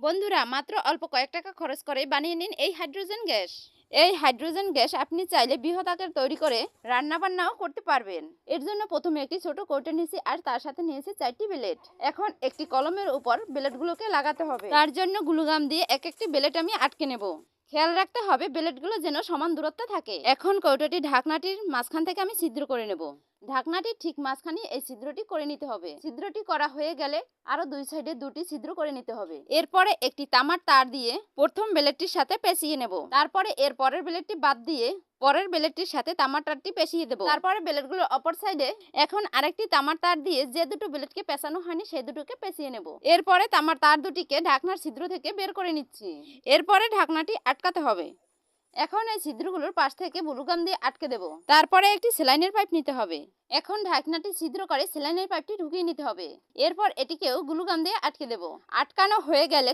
বন্ধুরা, মাত্র অল্প কয়েক টাকা খরচ করে বানিয়ে নিন এই হাইড্রোজেন গ্যাস। এই হাইড্রোজেন গ্যাস আপনি চাইলে বৃহৎ আকার তৈরি করে রান্না বান্নাও করতে পারবেন। এর জন্য প্রথমে একটি ছোট কৌটো নিয়েছি আর তার সাথে নিয়েছি 4টি ব্লেড। এখন একটি কলমের উপর ব্লেডগুলোকে লাগাতে হবে। তার জন্য গ্লুগাম দিয়ে এক একটি ব্লেড আমি আটকে নেব। খেয়াল রাখতে হবে ব্লেডগুলো যেন সমান দূরত্বে থাকে। এখন কৌটোটি ঢাকনাটির মাঝখান থেকে আমি ছিদ্র করে নেব। ঢাকনাটির ঠিক মাঝখানে এই ছিদ্রটি করে নিতে হবে। ছিদ্রটি করা হয়ে গেলে আরো দুই সাইডে দুটি ছিদ্র করে নিতে হবে। এরপরে একটি তামার তার দিয়ে প্রথম ব্লেডটির সাথে পেঁচিয়ে নেব। তারপরে এর পরের ব্লেডটি বাদ দিয়ে পরের ব্লেডটির সাথে তামার তারটি পেঁচিয়ে দেব। তারপরে ব্লেডগুলোর অপর সাইডে এখন আরেকটি তামার তার দিয়ে যে দুটো ব্লেডকে পেঁচানো হয়নি সেই দুটোকে পেঁচিয়ে নেব। এরপরে তামার তার দুটিকে ঢাকনার ছিদ্র থেকে বের করে নিচ্ছি। এরপরে ঢাকনাটি আটকাতে হবে। এখন এই ছিদ্রগুলোর পাশ থেকে গ্লুগাম দিয়ে আটকে দেব। তারপরে একটি সেলাইনের পাইপ নিতে হবে। এখন ঢাকনাটি ছিদ্র করে সেলাইনের পাইপটি ঢুকিয়ে নিতে হবে। এরপর এটিকেও গ্লুগাম দিয়ে আটকে দেব। আটকানো হয়ে গেলে